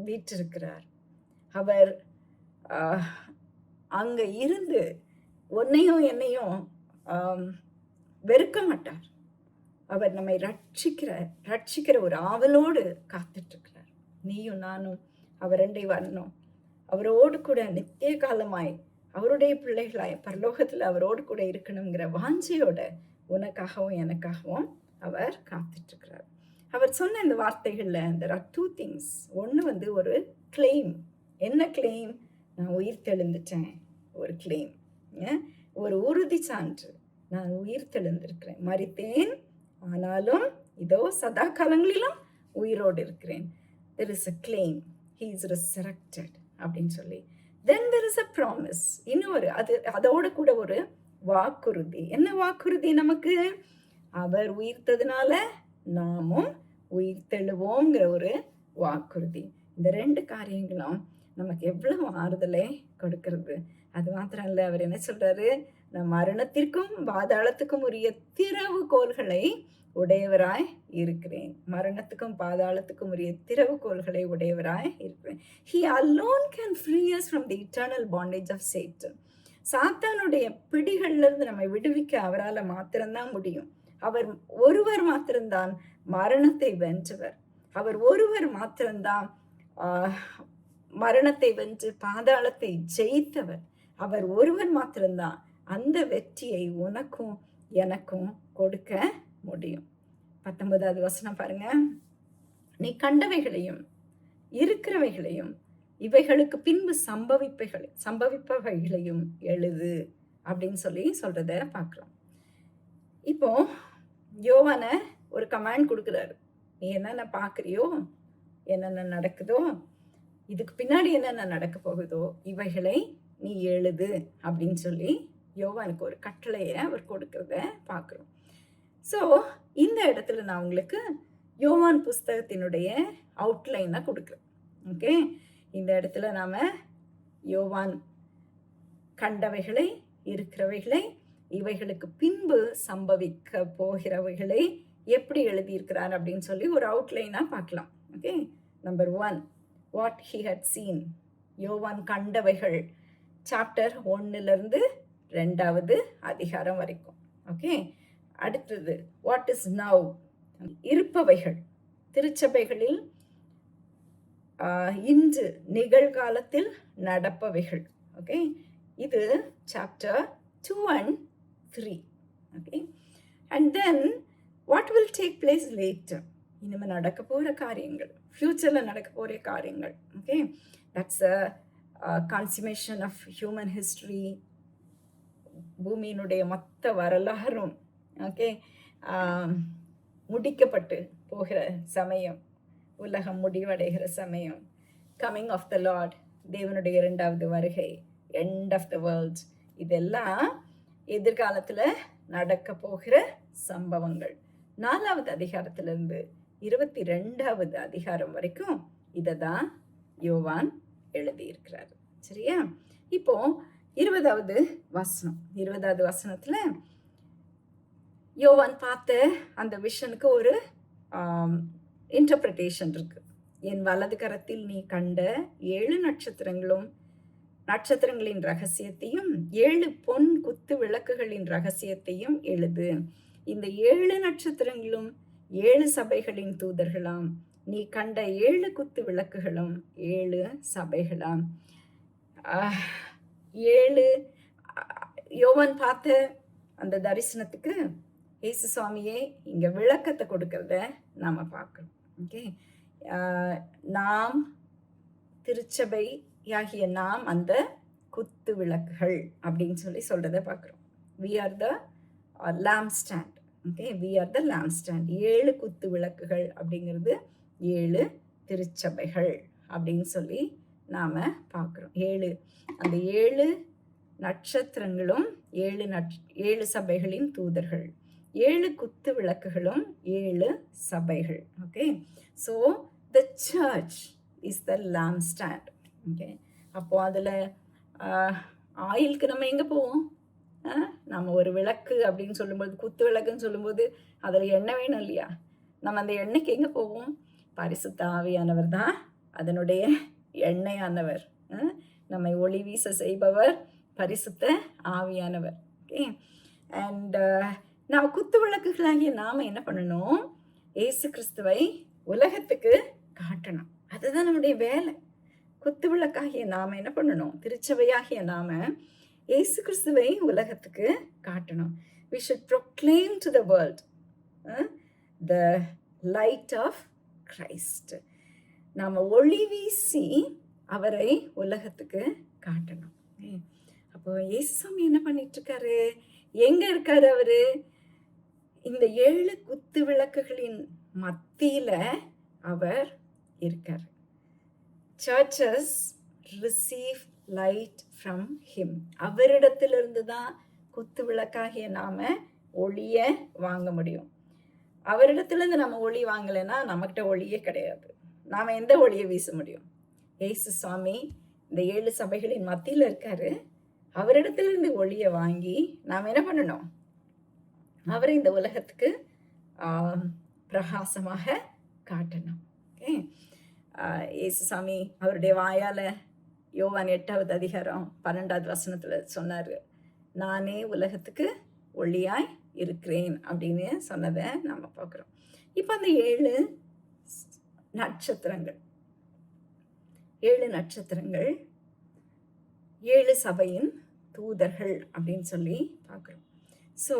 வீற்றிருக்கிறார். அவர் அங்க இருந்து உன்னையும் என்னையும் வெறுக்க மாட்டார். அவர் நம்மை ரட்சிக்கிற ஒரு ஆவலோடு காத்துட்டு இருக்கிறார். நீயும் நானும் அவரண்டை வரணும், அவரோடு கூட நித்திய காலமாய் அவருடைய பிள்ளைகளாய் பரலோகத்துல அவரோடு கூட இருக்கணுங்கிற வாஞ்சையோட உனக்காகவும் எனக்காகவும் அவர் காத்துட்டு இருக்கிறார். அவர் சொன்ன இந்த வார்த்தைகள்ல there are two things. ஒன்று ஒரு கிளைம். என்ன கிளைம்? நான் உயிர் தெழுந்துட்டேன். ஒரு கிளைம், ஒரு உறுதி சான்று. நான் உயிர் தெழுந்திருக்கிறேன், மரித்தேன் ஆனாலும் இதோ சதா காலங்களிலும் உயிரோடு இருக்கிறேன். there is a claim, he is resurrected அப்படின்னு சொல்லி. then there is a promise. இன்னொரு அதோட கூட ஒரு வாக்குறுதி. என்ன வாக்குறுதி நமக்கு? அவர் உயிர்த்ததுனால நாமும் உயிர் தெழுவோங்கிற ஒரு வாக்குறுதி. இந்த ரெண்டு காரியங்களும் நமக்கு எவ்வளவு ஆறுதலை கொடுக்கிறது. அது மாத்திரம் இல்லை, அவர் என்ன சொல்றாரு, நான் மரணத்திற்கும் பாதாளத்துக்கும் உரிய திறவுகோல்களை உடையவராய் இருக்கிறேன். மரணத்துக்கும் பாதாளத்துக்கும் உரிய திறவுகோல்களை உடையவராய் இருக்கிறேன். He alone can free us from the eternal bondage of Satan. சாத்தானுடைய பிடிகள்ல இருந்து நம்மை விடுவிக்க அவரால் மாத்திரம்தான் முடியும். அவர் ஒருவர் மாத்திரம்தான் மரணத்தை வென்றவர். அவர் ஒருவர் மாத்திரம்தான் மரணத்தை வென்று பாதாளத்தை ஜெயித்தவர். அவர் ஒருவர் மாத்திரம்தான் அந்த வெற்றியை உனக்கும் எனக்கும் கொடுக்க முடியும். 19வது வசனம் பாருங்க, நீ கண்டவைகளையும் இருக்கிறவைகளையும் இவைகளுக்கு பின்பு சம்பவிப்பவைகளையும் எழுது அப்படின்னு சொல்றத பார்க்கலாம். இப்போ யோவான ஒரு கமாண்ட் கொடுக்குறாரு. நீ என்னென்ன பார்க்குறியோ, என்னென்ன நடக்குதோ, இதுக்கு பின்னாடி என்னென்ன நடக்க போகுதோ இவைகளை நீ எழுது அப்படின்னு சொல்லி யோவானுக்கு ஒரு கட்டளையை அவர் கொடுக்கறத பார்க்குறோம். ஸோ இந்த இடத்துல நான் உங்களுக்கு யோவான் புஸ்தகத்தினுடைய அவுட்லைனை கொடுக்குறேன். ஓகே, இந்த இடத்துல நாம் யோவான் கண்டவைகளை இருக்கிறவைகளை இவைகளுக்கு பின்பு சம்பவிக்க போகிறவைகளை எப்படி எழுதியிருக்கிறார் அப்படின்னு சொல்லி ஒரு அவுட்லைனாக பார்க்கலாம். Okay, number 1, what he had scene. யோவான் கண்டவைகள் சாப்டர் 1லிருந்து 2வது அதிகாரம் வரைக்கும். ஓகே, அடுத்தது வாட் இஸ் நவ், இருப்பவைகள் திருச்சபைகளில் இன்று நிகழ்காலத்தில் நடப்பவைகள். ஓகே, இது chapter 2 and 3. Okay, and then what will take place later? இனிமே நடக்க போகிற காரியங்கள், ஃப்யூச்சரில் நடக்க போகிற காரியங்கள். Okay, that's a consummation of human history. பூமியினுடைய மொத்த வரலாறும் ஓகே முடிக்கப்பட்டு போகிற சமயம், உலகம் முடிவடைகிற சமயம், கம்மிங் ஆஃப் த லார்ட், தேவனுடைய 2வது வருகை, எண்ட் ஆஃப் த வேர்ல்ட், இதெல்லாம் எதிர்காலத்தில் நடக்க போகிற சம்பவங்கள். 4வது அதிகாரத்திலிருந்து 22வது அதிகாரம் வரைக்கும் இதை தான் யோவான் எழுதியிருக்கிறார். சரியா? இப்போ 20வது வசனத்தில் யோவான் பார்த்த அந்த விஷனுக்கு ஒரு இன்டர்பிரிட்டேஷன் இருக்கு. என் வலது கரத்தில் நீ கண்ட 7 நட்சத்திரங்களின் ரகசியத்தையும் 7 பொன் குத்து விளக்குகளின் ரகசியத்தையும் எழுது. இந்த 7 நட்சத்திரங்களும் 7 சபைகளின் தூதர்களாம். நீ கண்ட 7 குத்து விளக்குகளும் 7 சபைகளாம். 7 யோவான் பார்த்த அந்த தரிசனத்துக்கு இயேசு சுவாமியே இங்கே விளக்கத்தை கொடுக்கறத நாம் பார்க்கணும். ஓகே, நாம் திருச்சபையாகிய நாம் அந்த குத்து விளக்குகள் அப்படின்னு சொல்றதை பார்க்குறோம். We are the lamp stand. Okay, we are the lamp stand. 7 குத்து விளக்குகள் அப்படிங்கிறது 7 திருச்சபைகள் அப்படின்னு சொல்லி நாம் பார்க்குறோம். அந்த 7 நட்சத்திரங்களும் 7 சபைகளின் தூதர்கள், 7 குத்து விளக்குகளும் 7 சபைகள். Okay, so the church is the lamp stand. Okay, அப்போ அதில் ஆயிலுக்கு நம்ம எங்கே போவோம்? நம்ம ஒரு விளக்கு அப்படின்னு சொல்லும்போது, குத்து விளக்குன்னு சொல்லும்போது அதில் எண்ணெய் வேணும் இல்லையா? நம்ம அந்த எண்ணெய்க்கு எங்கே போவோம்? பரிசுத்த ஆவியானவர் தான் அதனுடைய எண்ணெயானவர். நம்மை ஒளி வீச செய்பவர் பரிசுத்த ஆவியானவர். ஓகே, அண்ட் நம்ம குத்து விளக்குகளாகிய நாம் என்ன பண்ணணும்? இயேசு கிறிஸ்துவை உலகத்துக்கு காட்டணும். அதுதான் நம்முடைய வேலை. குத்து விளக்காகிய நாம் என்ன பண்ணணும்? திருச்சபையாகிய நாம இயேசு கிறிஸ்துவை உலகத்துக்கு காட்டணும். We should proclaim to the world the light of Christ. நாம் ஒளி வீசி அவரை உலகத்துக்கு காட்டணும். அப்போ இயேசு சாமி என்ன பண்ணிட்டு இருக்காரு? எங்க இருக்காரு அவரு? இந்த 7 குத்து விளக்குகளின் மத்தியில அவர் இருக்காரு. Churches receive light from him. அவரிடத்திலிருந்து தான் குத்து விளக்காகிய நாம ஒளிய வாங்க முடியும். அவரிடத்திலிருந்து நம்ம ஒளி வாங்கலைன்னா நம்மகிட்ட ஒளியே கிடையாது. நாம எந்த ஒளியை வீச முடியும்? இயேசு சுவாமி இந்த 7 சபைகளின் மத்தியில் இருக்காரு. அவரிடத்திலிருந்து ஒளியை வாங்கி நாம் என்ன பண்ணணும்? அவரை இந்த உலகத்துக்கு பிரகாசமாக காட்டணும். ஓகே, இயேசு சாமி அவருடைய வாயால யோவான் 8வது அதிகாரம் 12வது வசனத்தில் சொன்னார், நானே உலகத்துக்கு ஒளியாய் இருக்கிறேன் அப்படின்னு சொன்னதை நம்ம பார்க்குறோம். இப்போ அந்த 7 நட்சத்திரங்கள் 7 சபையின் தூதர்கள் அப்படின்னு சொல்லி பார்க்குறோம். ஸோ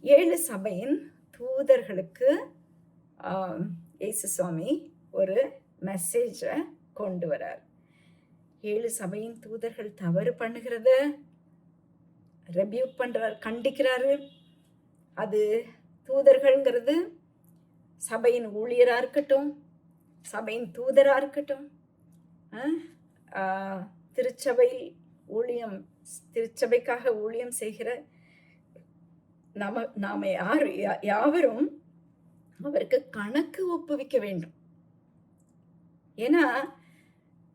7 சபையின் தூதர்களுக்கு இயேசு சுவாமி ஒரு மெசேஜை கொண்டு வரார். 7 சபையின் தூதர்கள் தவறு பண்ணுகிறத ரெபியூக் பண்றார், கண்டிக்கிறாரு. அது தூதர்கள்ங்கிறது சபையின் ஊழியராக இருக்கட்டும், சபையின் தூதராக இருக்கட்டும், திருச்சபைக்காக ஊழியம் செய்கிற நாம யாவரும் அவருக்கு கணக்கு ஒப்புவிக்க வேண்டும். ஏன்னா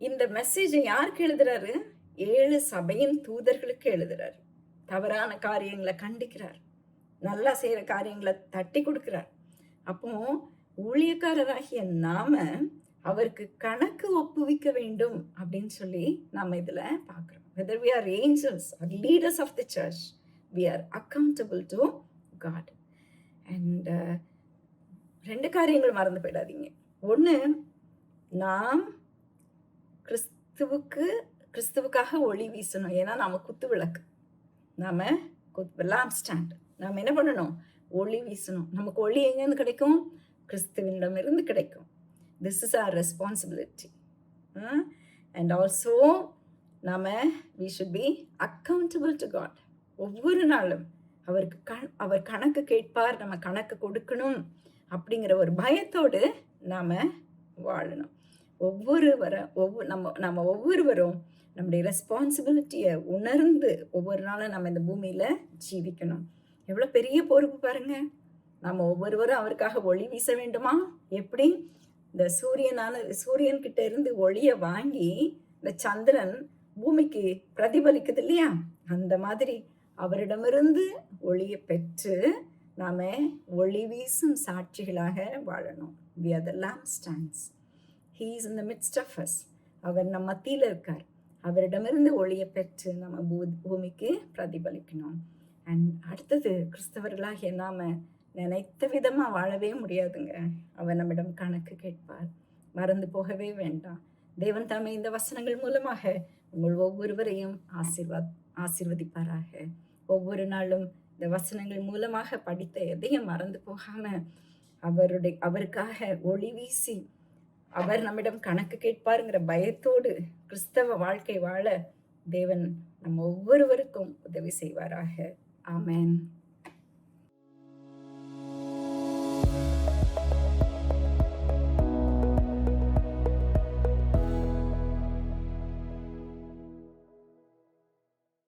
இந்த மெசேஜை யாருக்கு எழுதுறாரு? 7 சபையின் தூதர்களுக்கு எழுதுறாரு. தவறான காரியங்களை கண்டிக்கிறார், நல்லா செய்யற காரியங்களை தட்டி கொடுக்கிறார். அப்போ ஊழியக்காரராகிய நாம அவருக்கு கணக்கு ஒப்புவிக்க வேண்டும் அப்படின்னு சொல்லி நாம இதுல பார்க்கிறோம். Whether we are angels or leaders of the church, we are accountable to God. And 2 காரியங்கள் மறந்து போயிடாதீங்க. ஒன்று, நாம் கிறிஸ்துவுக்காக ஒளி வீசணும். ஏன்னா நாம குத்து விளக்கு. நாம் லேம்ப் ஸ்டாண்ட் நாம் என்ன பண்ணணும்? ஒளி வீசணும். நமக்கு ஒளி எங்கேருந்து கிடைக்கும்? கிறிஸ்துவனிடமிருந்து கிடைக்கும். This is our responsibility. And also நாம் we should be accountable to God. ஒவ்வொரு நாளும் அவர் கணக்கு கேட்பார், நம்ம கணக்கு கொடுக்கணும் அப்படிங்கிற ஒரு பயத்தோடு நாம் வாழணும். நம்ம ஒவ்வொருவரும் நம்முடைய ரெஸ்பான்சிபிலிட்டியை உணர்ந்து ஒவ்வொரு நாளும் நம்ம இந்த பூமியில் ஜீவிக்கணும். எவ்வளோ பெரிய பொறுப்பு பாருங்க. நம்ம ஒவ்வொருவரும் அவருக்காக ஒளி வீச வேண்டுமா? எப்படி? இந்த சூரியன்கிட்ட இருந்து ஒளியை வாங்கி இந்த சந்திரன் பூமிக்கு பிரதிபலிக்குது இல்லையா? அந்த மாதிரி அவரிடமிருந்து ஒளியை பெற்று நாம ஒளி வீசும் சாட்சிகளாக வாழணும். We are the lampstands. He is in the midst of us. அவர் நம் மத்தியில் இருக்கார். அவரிடமிருந்து ஒளியை பெற்று நம்ம பூமிக்கு பிரதிபலிக்கணும். அண்ட் அடுத்தது, கிறிஸ்தவர்களாகிய நாம நினைத்த விதமா வாழவே முடியாதுங்க. அவர் நம்மிடம் கணக்கு கேட்பார். மறந்து போகவே வேண்டாம். தேவன் தாமே இந்த வசனங்கள் மூலமாக உங்கள் ஒவ்வொருவரையும் ஆசீர்வதிப்பாராக. ஒவ்வொரு நாளும் இந்த வசனங்கள் மூலமாக படித்த எதையும் மறந்து போகாம அவருக்காக ஒளி வீசி அவர் நம்மிடம் கணக்கு கேட்பாருங்கிற பயத்தோடு கிறிஸ்தவ வாழ்க்கை வாழ தேவன் நம்ம ஒவ்வொருவருக்கும் உதவி செய்வாராக. ஆமென்.